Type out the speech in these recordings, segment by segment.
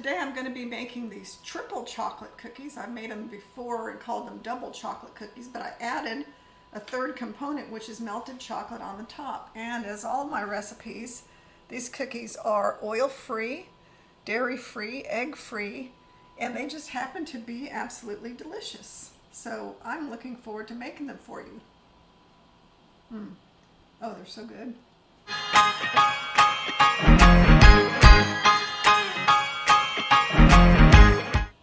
Today I'm going to be making these triple chocolate cookies. I've made them before and called them double chocolate cookies, but I added a third component, which is melted chocolate on the top. And as all my recipes, these cookies are oil-free, dairy-free, egg-free, and they just happen to be absolutely delicious. So I'm looking forward to making them for you. Oh, they're so good.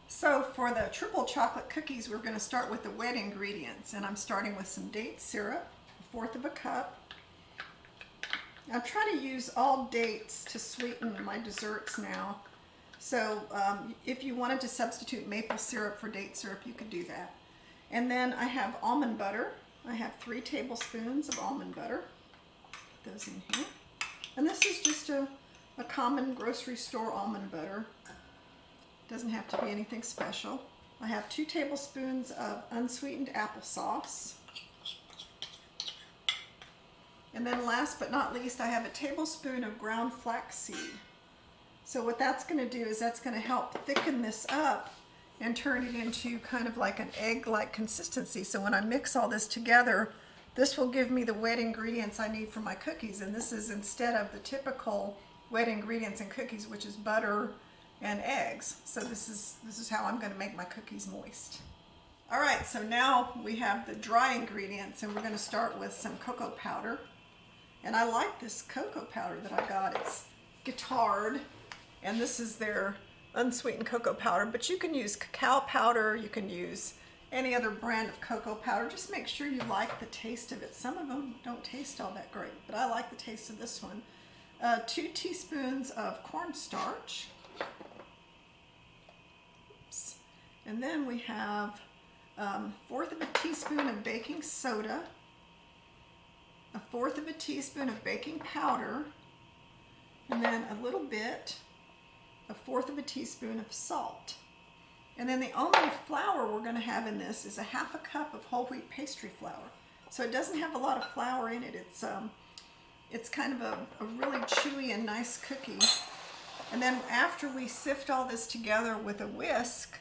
So for the triple chocolate cookies, we're going to start with the wet ingredients, and I'm starting with some date syrup, 1/4 of a cup. I try to use all dates to sweeten my desserts now. So if you wanted to substitute maple syrup for date syrup, you could do that. And then I have almond butter. I have 3 tablespoons of almond butter. Put those in here. And this is just a common grocery store almond butter. Doesn't have to be anything special. I have 2 tablespoons of unsweetened applesauce. And then last but not least, I have a tablespoon of ground flax seed. So what that's going to do is that's going to help thicken this up and turn it into kind of like an egg-like consistency. So when I mix all this together, this will give me the wet ingredients I need for my cookies. And this is instead of the typical wet ingredients in cookies, which is butter and eggs. So this is how I'm going to make my cookies moist. All right, so now we have the dry ingredients, and we're going to start with some cocoa powder. And I like this cocoa powder that I got. It's Guittard, and this is their unsweetened cocoa powder, but you can use cacao powder, you can use any other brand of cocoa powder. Just make sure you like the taste of it. Some of them don't taste all that great, but I like the taste of this one. 2 teaspoons of cornstarch. Oops. And then we have 1/4 of a teaspoon of baking soda, 1/4 of a teaspoon of baking powder, and then a little bit, 1/4 of a teaspoon of salt. And then the only flour we're going to have in this is 1/2 cup of whole wheat pastry flour. So it doesn't have a lot of flour in it. It's kind of a really chewy and nice cookie. And then after we sift all this together with a whisk,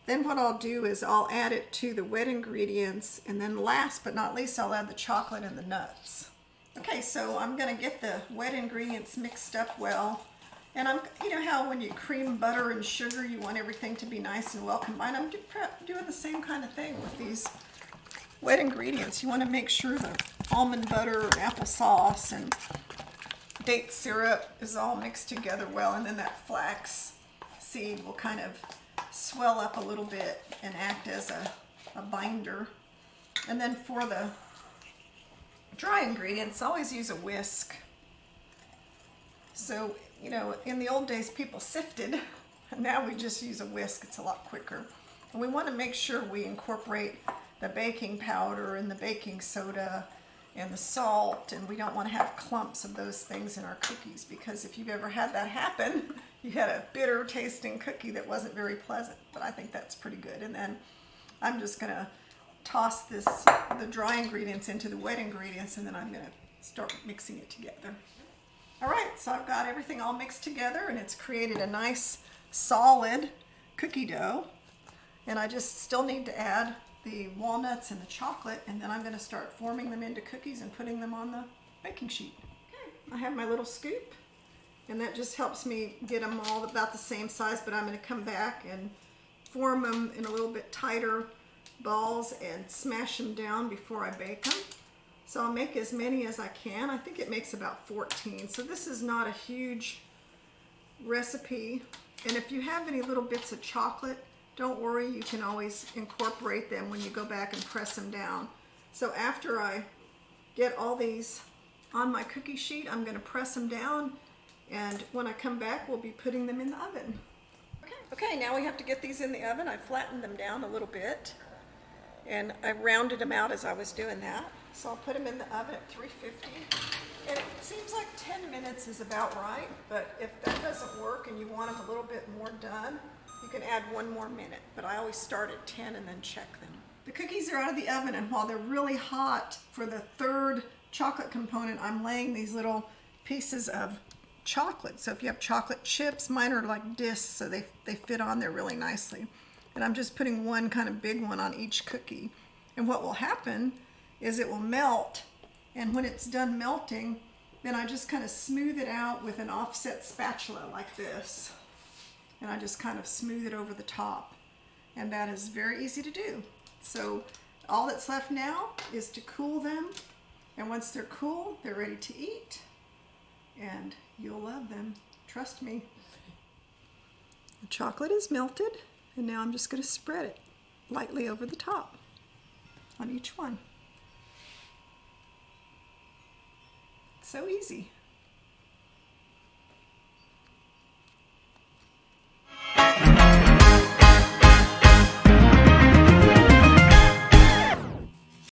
then what I'll do is I'll add it to the wet ingredients, and then last but not least, I'll add the chocolate and the nuts. Okay, so I'm going to get the wet ingredients mixed up well. And you know how when you cream butter and sugar, you want everything to be nice and well combined? I'm doing the same kind of thing with these wet ingredients. You want to make sure the almond butter and applesauce and date syrup is all mixed together well, and then that flax seed will kind of swell up a little bit and act as a binder. And then for the dry ingredients, I always use a whisk. So, you know, in the old days people sifted, and now we just use a whisk. It's a lot quicker. And we want to make sure we incorporate the baking powder and the baking soda and the salt, and we don't want to have clumps of those things in our cookies, because if you've ever had that happen, you had a bitter tasting cookie that wasn't very pleasant. But I think that's pretty good. And then I'm just going to toss the dry ingredients into the wet ingredients, and then I'm going to start mixing it together. All right, so I've got everything all mixed together, and it's created a nice solid cookie dough. And I just still need to add the walnuts and the chocolate, and then I'm going to start forming them into cookies and putting them on the baking sheet. Okay, I have my little scoop, and that just helps me get them all about the same size, but I'm going to come back and form them in a little bit tighter balls and smash them down before I bake them. So I'll make as many as I can. I think it makes about 14. So this is not a huge recipe. And if you have any little bits of chocolate, don't worry, you can always incorporate them when you go back and press them down. So after I get all these on my cookie sheet, I'm going to press them down, and when I come back, we'll be putting them in the oven. Okay, now we have to get these in the oven. I flattened them down a little bit, and I rounded them out as I was doing that. So I'll put them in the oven at 350, and it seems like 10 minutes is about right, but if that doesn't work and you want them a little bit more done, you can add 1 more minute, but I always start at 10 and then check them. The cookies are out of the oven, and while they're really hot, for the third chocolate component, I'm laying these little pieces of chocolate. So if you have chocolate chips, mine are like discs, so they fit on there really nicely. And I'm just putting one kind of big one on each cookie. And what will happen is it will melt, and when it's done melting, then I just kind of smooth it out with an offset spatula like this. And I just kind of smooth it over the top. And that is very easy to do. So all that's left now is to cool them. And once they're cool, they're ready to eat. And you'll love them. Trust me. The chocolate is melted. And now I'm just going to spread it lightly over the top on each one. So easy.